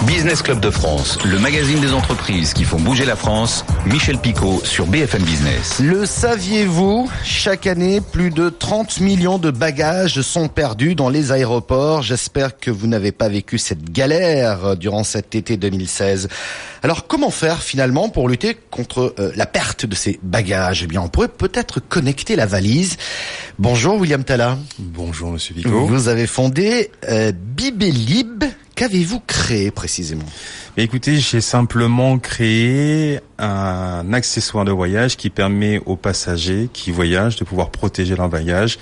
Business Club de France, le magazine des entreprises qui font bouger la France. Michel Picot sur BFM Business. Le saviez-vous ? Chaque année, plus de 30 millions de bagages sont perdus dans les aéroports. J'espère que vous n'avez pas vécu cette galère durant cet été 2016. Alors, comment faire finalement pour lutter contre la perte de ces bagages ? Eh bien, on pourrait peut-être connecter la valise. Bonjour William Talla. Bonjour Monsieur Picot. Vous avez fondé Bibelib. Qu'avez-vous créé précisément ? Écoutez, j'ai simplement créé un accessoire de voyage qui permet aux passagers qui voyagent de pouvoir protéger leur bagage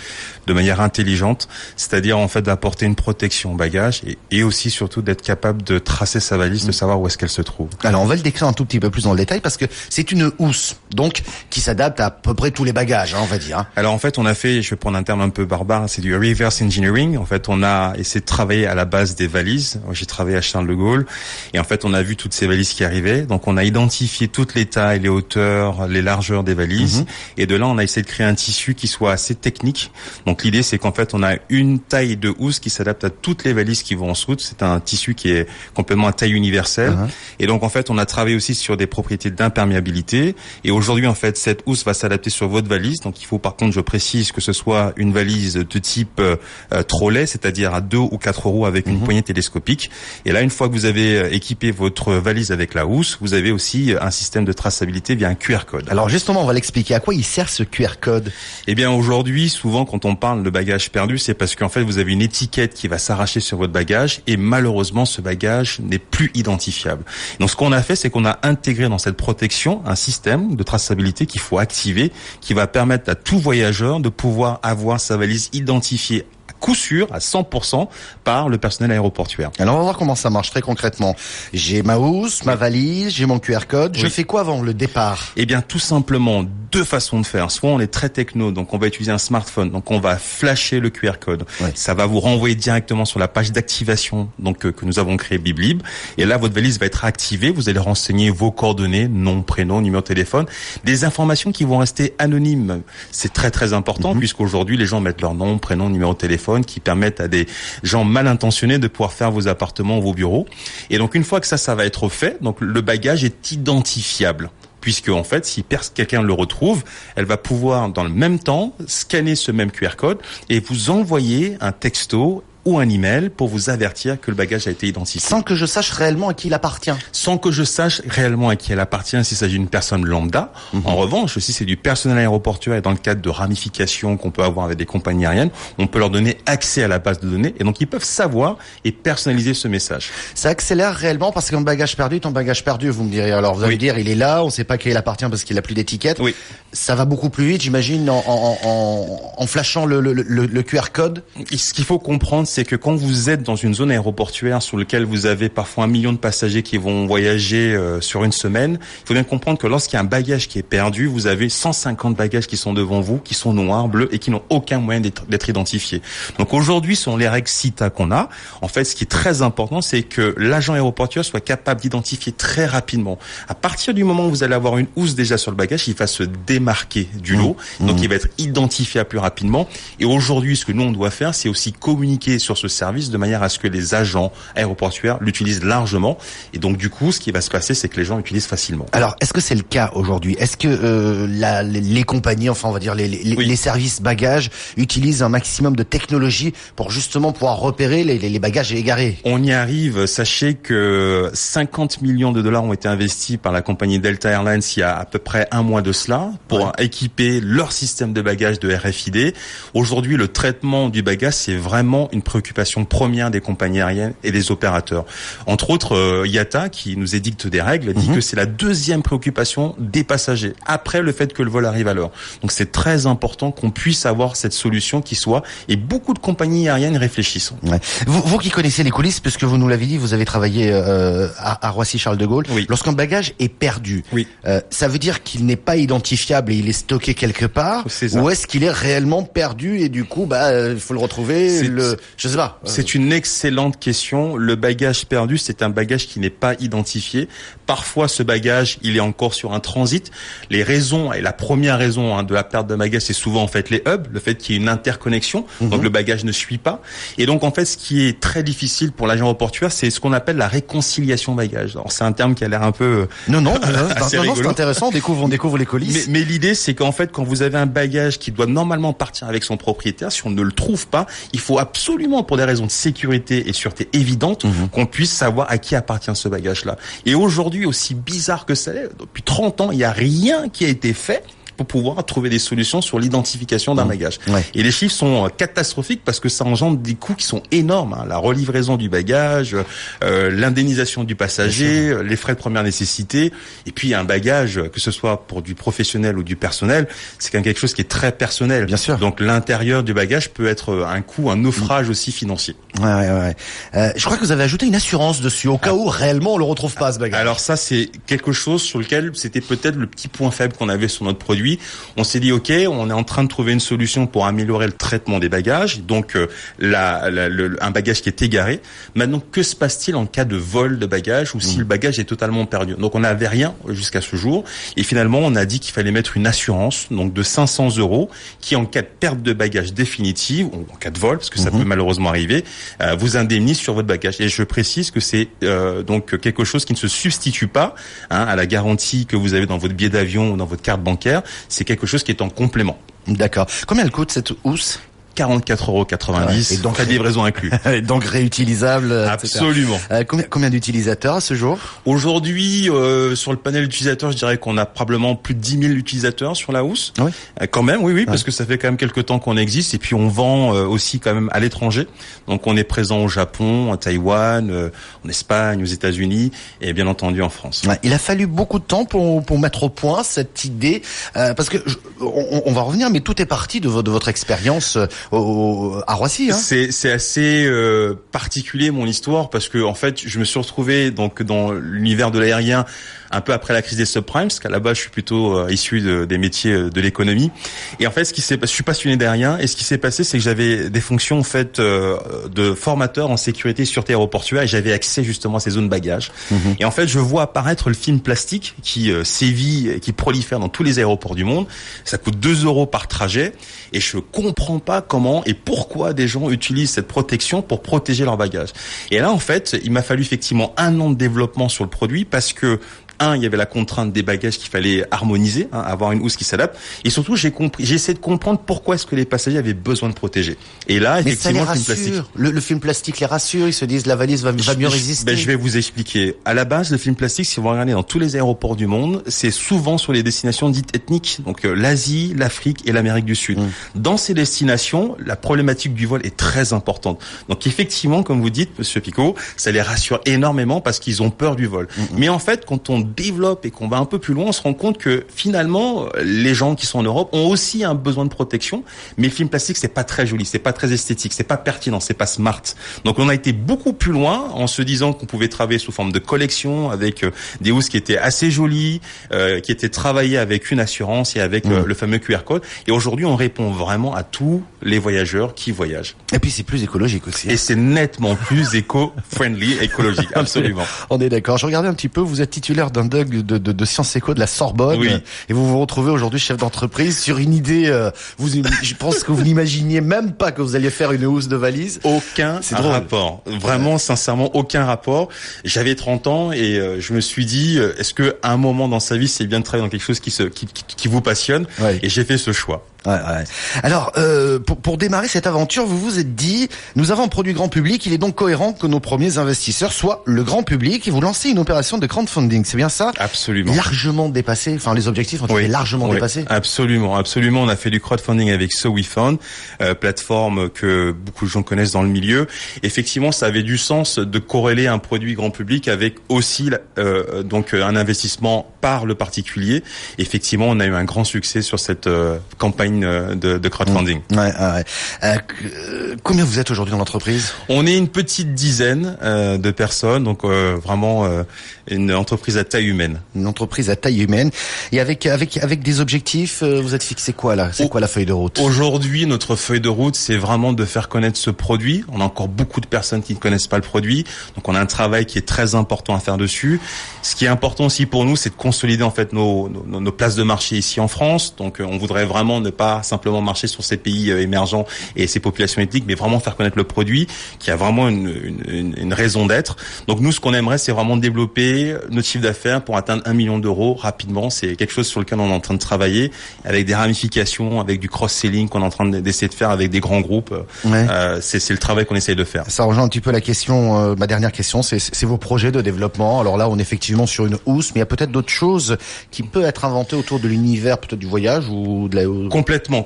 de manière intelligente, c'est-à-dire en fait d'apporter une protection au bagage et aussi surtout d'être capable de tracer sa valise, de savoir où est-ce qu'elle se trouve. Alors on va le décrire un tout petit peu plus dans le détail parce que c'est une housse donc qui s'adapte à peu près tous les bagages, on va dire. Alors en fait on a fait, je vais prendre un terme un peu barbare, c'est du reverse engineering. En fait on a essayé de travailler à la base des valises. J'ai travaillé à Charles de Gaulle et en fait on a vu toutes ces valises qui arrivaient. Donc on a identifié toutes les tailles, les hauteurs, les largeurs des valises. Et de là on a essayé de créer un tissu qui soit assez technique. Donc l'idée c'est qu'en fait on a une taille de housse qui s'adapte à toutes les valises qui vont en route. C'est un tissu qui est complètement à taille universelle. Et donc en fait on a travaillé aussi sur des propriétés d'imperméabilité. Et aujourd'hui en fait cette housse va s'adapter sur votre valise. Donc il faut par contre je précise que ce soit une valise de type trolley, c'est-à-dire à 2 ou 4 roues avec une poignée télescopique. Et là une fois que vous avez équipé votre valise avec la housse, vous avez aussi un système de traçabilité via un QR code. Alors justement, on va l'expliquer. À quoi il sert ce QR code ? Eh bien aujourd'hui, souvent quand on parle de bagage perdu, c'est parce qu'en fait vous avez une étiquette qui va s'arracher sur votre bagage et malheureusement ce bagage n'est plus identifiable. Donc ce qu'on a fait, c'est qu'on a intégré dans cette protection un système de traçabilité qu'il faut activer, qui va permettre à tout voyageur de pouvoir avoir sa valise identifiée coup sûr, à 100% par le personnel aéroportuaire. Alors on va voir comment ça marche très concrètement. J'ai ma housse, ma valise, j'ai mon QR code. Je fais quoi avant le départ ? Eh bien tout simplement deux façons de faire. Soit on est très techno, donc on va utiliser un smartphone, donc on va flasher le QR code. Ça va vous renvoyer directement sur la page d'activation donc que nous avons créé Biblib. Et là votre valise va être activée. Vous allez renseigner vos coordonnées, nom, prénom, numéro de téléphone, des informations qui vont rester anonymes. C'est très très important puisqu'aujourd'hui les gens mettent leur nom, prénom, numéro de téléphone, qui permettent à des gens mal intentionnés de pouvoir faire vos appartements ou vos bureaux. Et donc une fois que ça va être fait, donc le bagage est identifiable. Puisque en fait, si quelqu'un le retrouve, elle va pouvoir dans le même temps scanner ce même QR code et vous envoyer un texto ou un email pour vous avertir que le bagage a été identifié. Sans que je sache réellement à qui il appartient. Sans que je sache réellement à qui elle appartient s'il s'agit d'une personne lambda. En revanche, si c'est du personnel aéroportuaire et dans le cadre de ramifications qu'on peut avoir avec des compagnies aériennes, on peut leur donner accès à la base de données et donc ils peuvent savoir et personnaliser ce message. Ça accélère réellement parce qu'un bagage perdu, ton bagage perdu, vous me direz. Alors vous allez me dire, il est là, on ne sait pas à qui il appartient parce qu'il a plus d'étiquette. Oui. Ça va beaucoup plus vite, j'imagine, en flashant le QR code. Et ce qu'il faut comprendre, c'est que quand vous êtes dans une zone aéroportuaire sur laquelle vous avez parfois 1 million de passagers qui vont voyager sur une semaine, il faut bien comprendre que lorsqu'il y a un bagage qui est perdu, vous avez 150 bagages qui sont devant vous, qui sont noirs, bleus et qui n'ont aucun moyen d'être identifiés. Donc aujourd'hui, ce sont les règles CITA qu'on a. En fait, ce qui est très important, c'est que l'agent aéroportuaire soit capable d'identifier très rapidement. À partir du moment où vous allez avoir une housse déjà sur le bagage, il va se démarquer du lot, donc il va être identifié plus rapidement. Et aujourd'hui, ce que nous on doit faire, c'est aussi communiquer sur ce service de manière à ce que les agents aéroportuaires l'utilisent largement. Et donc du coup, ce qui va se passer, c'est que les gens l'utilisent facilement. Alors, est-ce que c'est le cas aujourd'hui ? Est-ce que les compagnies, enfin on va dire les services bagages, utilisent un maximum de technologie pour justement pouvoir repérer les bagages égarés ? On y arrive. Sachez que 50 millions de dollars ont été investis par la compagnie Delta Airlines il y a à peu près un mois de cela pour équiper leur système de bagages de RFID. Aujourd'hui, le traitement du bagage, c'est vraiment une préoccupation première des compagnies aériennes et des opérateurs. Entre autres, IATA, qui nous édicte des règles, dit que c'est la deuxième préoccupation des passagers, après le fait que le vol arrive à l'heure. Donc c'est très important qu'on puisse avoir cette solution qui soit, et beaucoup de compagnies aériennes réfléchissent. Vous qui connaissez les coulisses, puisque vous nous l'avez dit, vous avez travaillé à Roissy-Charles de Gaulle. Lorsqu'un bagage est perdu, ça veut dire qu'il n'est pas identifiable et il est stocké quelque part, ou est-ce qu'il est réellement perdu et du coup, il faut le retrouver, Je sais pas. C'est une excellente question. Le bagage perdu, c'est un bagage qui n'est pas identifié. Parfois, ce bagage, il est encore sur un transit. Les raisons, et la première raison de la perte de bagage, c'est souvent en fait les hubs, le fait qu'il y ait une interconnexion, donc le bagage ne suit pas. Et donc en fait, ce qui est très difficile pour l'agent aéroportuaire, c'est ce qu'on appelle la réconciliation bagage. Alors c'est un terme qui a l'air un peu assez rigolo. C'est intéressant. On découvre les coulisses. Mais l'idée, c'est qu'en fait, quand vous avez un bagage qui doit normalement partir avec son propriétaire, si on ne le trouve pas, il faut absolument, pour des raisons de sécurité et sûreté évidentes, qu'on puisse savoir à qui appartient ce bagage-là. Et aujourd'hui, aussi bizarre que ça l'est, depuis 30 ans, il n'y a rien qui a été fait pour pouvoir trouver des solutions sur l'identification d'un bagage. Ouais. Et les chiffres sont catastrophiques parce que ça engendre des coûts qui sont énormes. La relivraison du bagage, l'indemnisation du passager, les frais de première nécessité. Et puis un bagage, que ce soit pour du professionnel ou du personnel, c'est quand même quelque chose qui est très personnel. Bien sûr. Donc l'intérieur du bagage peut être un coût, un naufrage aussi financier. Ouais. Je crois que vous avez ajouté une assurance dessus, au cas où réellement on le retrouve pas, ce bagage. Alors ça, c'est quelque chose sur lequel c'était peut-être le petit point faible qu'on avait sur notre produit. On s'est dit, OK, on est en train de trouver une solution pour améliorer le traitement des bagages. Donc, un bagage qui est égaré. Maintenant, que se passe-t-il en cas de vol de bagage ou si le bagage est totalement perdu? Donc, on n'avait rien jusqu'à ce jour. Et finalement, on a dit qu'il fallait mettre une assurance, donc de 500 € qui, en cas de perte de bagage définitive, ou en cas de vol, parce que ça peut malheureusement arriver, vous indemnise sur votre bagage. Et je précise que c'est donc quelque chose qui ne se substitue pas à la garantie que vous avez dans votre billet d'avion ou dans votre carte bancaire. C'est quelque chose qui est en complément. D'accord. Combien elle coûte cette housse ? 44,90 €, et donc la livraison inclus. Donc réutilisable. Absolument. Combien d'utilisateurs à ce jour? Aujourd'hui, sur le panel d'utilisateurs, je dirais qu'on a probablement plus de 10 000 utilisateurs sur la housse. Oui. Quand même, oui, parce que ça fait quand même quelques temps qu'on existe, et puis on vend aussi quand même à l'étranger. Donc on est présent au Japon, à Taïwan, en Espagne, aux États-Unis, et bien entendu en France. Ouais, il a fallu beaucoup de temps pour mettre au point cette idée, parce que on va revenir, mais tout est parti de votre expérience à Roissy. C'est assez particulier mon histoire parce que en fait je me suis retrouvé donc dans l'univers de l'aérien un peu après la crise des subprimes, parce qu'à la base je suis plutôt issu des métiers de l'économie. Et en fait, je suis passionné d'aérien, et ce qui s'est passé, c'est que j'avais des fonctions en fait de formateur en sécurité et sûreté aéroportuaire, et j'avais accès justement à ces zones bagages. Et en fait, je vois apparaître le film plastique qui sévit et qui prolifère dans tous les aéroports du monde. Ça coûte 2 € par trajet, et je comprends pas comment et pourquoi des gens utilisent cette protection pour protéger leur bagage. Et là, en fait, il m'a fallu effectivement 1 an de développement sur le produit parce que il y avait la contrainte des bagages qu'il fallait harmoniser, avoir une housse qui s'adapte. Et surtout, j'ai essayé de comprendre pourquoi est-ce que les passagers avaient besoin de protéger. Et là, effectivement, le film plastique. Le film plastique les rassure, ils se disent la valise va mieux résister. Je vais vous expliquer. À la base, le film plastique, si vous regardez dans tous les aéroports du monde, c'est souvent sur les destinations dites ethniques. Donc, l'Asie, l'Afrique et l'Amérique du Sud. Dans ces destinations, la problématique du vol est très importante. Donc, effectivement, comme vous dites, Monsieur Picot, ça les rassure énormément parce qu'ils ont peur du vol. Mais en fait, quand on développe et qu'on va un peu plus loin, on se rend compte que finalement, les gens qui sont en Europe ont aussi un besoin de protection, mais le film plastique, c'est pas très joli, c'est pas très esthétique, c'est pas pertinent, c'est pas smart. Donc on a été beaucoup plus loin en se disant qu'on pouvait travailler sous forme de collection avec des housses qui étaient assez jolies, qui étaient travaillées avec une assurance et avec le fameux QR code. Et aujourd'hui, on répond vraiment à tous les voyageurs qui voyagent. Et puis c'est plus écologique aussi. Et c'est nettement plus éco-friendly, écologique, absolument. On est d'accord. Je regardais un petit peu, vous êtes titulaire d'un DUG de Sciences Éco de la Sorbonne, et vous vous retrouvez aujourd'hui chef d'entreprise sur une idée, je pense que vous n'imaginiez même pas que vous alliez faire une housse de valise. Aucun rapport. Vraiment, sincèrement, aucun rapport. J'avais 30 ans et je me suis dit, est-ce que à un moment dans sa vie, c'est bien de travailler dans quelque chose qui vous passionne? Et j'ai fait ce choix. Alors, pour démarrer cette aventure, vous vous êtes dit, nous avons un produit grand public, il est donc cohérent que nos premiers investisseurs soient le grand public, et vous lancez une opération de crowdfunding, c'est bien ça? Absolument. Largement dépassé, enfin les objectifs ont été largement dépassés. Absolument. On a fait du crowdfunding avec SoWeFund, plateforme que beaucoup de gens connaissent dans le milieu. Effectivement, ça avait du sens de corréler un produit grand public avec aussi donc un investissement par le particulier. Effectivement, on a eu un grand succès sur cette campagne de crowdfunding. Combien vous êtes aujourd'hui dans l'entreprise? On est une petite dizaine de personnes, donc vraiment une entreprise à taille humaine. Une entreprise à taille humaine. Et avec des objectifs, vous êtes fixé quoi là? C'est quoi la feuille de route? Aujourd'hui, notre feuille de route, c'est vraiment de faire connaître ce produit. On a encore beaucoup de personnes qui ne connaissent pas le produit, donc on a un travail qui est très important à faire dessus. Ce qui est important aussi pour nous, c'est de consolider en fait nos places de marché ici en France. Donc on voudrait vraiment ne pas simplement marcher sur ces pays émergents et ces populations ethniques, mais vraiment faire connaître le produit qui a vraiment une raison d'être. Donc nous, ce qu'on aimerait, c'est vraiment développer notre chiffre d'affaires pour atteindre 1 million d'euros rapidement. C'est quelque chose sur lequel on est en train de travailler, avec des ramifications, avec du cross-selling qu'on est en train d'essayer de faire avec des grands groupes. C'est le travail qu'on essaye de faire. Ça rejoint un petit peu la question, ma dernière question, c'est vos projets de développement. Alors là, on est effectivement sur une housse, mais il y a peut-être d'autres choses qui peuvent être inventées autour de l'univers, peut-être du voyage ou de la... Complètement.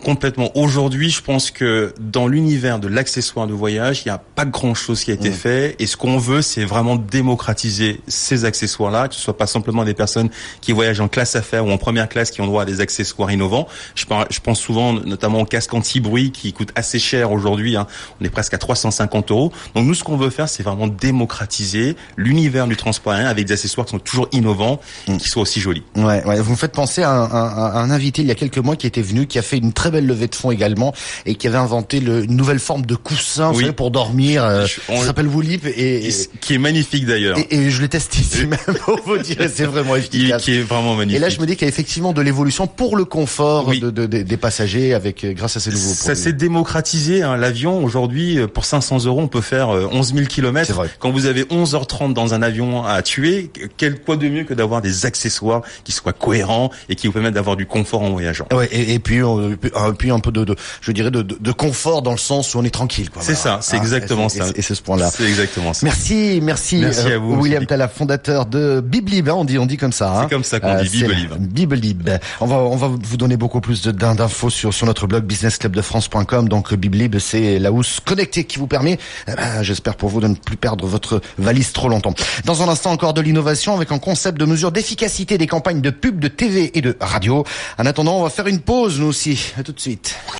Aujourd'hui, je pense que dans l'univers de l'accessoire de voyage, il n'y a pas grand-chose qui a été fait. Et ce qu'on veut, c'est vraiment démocratiser ces accessoires-là, que ce soit pas simplement des personnes qui voyagent en classe affaires ou en première classe qui ont droit à des accessoires innovants. Je pense souvent notamment au casque anti-bruit qui coûte assez cher aujourd'hui. On est presque à 350 €. Donc nous, ce qu'on veut faire, c'est vraiment démocratiser l'univers du transport aérien avec des accessoires qui sont toujours innovants et qui soient aussi jolis. Ouais. Vous me faites penser à un invité il y a quelques mois qui était venu, qui a fait une très belle levée de fonds également et qui avait inventé une nouvelle forme de coussin, vous savez, pour dormir. Ça s'appelle Woolip et qui est magnifique d'ailleurs. Et je le teste ici même pour vous dire, c'est vraiment efficace. Qui est vraiment magnifique. Et là, je me dis qu'il y a effectivement de l'évolution pour le confort des passagers grâce à ces nouveaux produits. Ça s'est démocratisé. L'avion aujourd'hui, pour 500 €, on peut faire 11 000 kilomètres. C'est vrai. Quand vous avez 11h30 dans un avion à tuer, quoi de mieux que d'avoir des accessoires qui soient cohérents et qui vous permettent d'avoir du confort en voyageant. Ouais, et puis un peu de confort dans le sens où on est tranquille, quoi. C'est ça, c'est exactement ça. Et c'est ce point-là. C'est exactement ça. Merci à vous, William Talla, fondateur de Biblib, on dit comme ça. C'est comme ça qu'on dit, Biblib. Biblib. On va vous donner beaucoup plus d'infos sur notre blog businessclubdefrance.com. Donc Biblib, c'est la housse connectée qui vous permet, j'espère pour vous, de ne plus perdre votre valise trop longtemps. Dans un instant, encore de l'innovation avec un concept de mesure d'efficacité des campagnes de pub, de TV et de radio. En attendant, on va faire une pause, nous aussi. À tout de suite.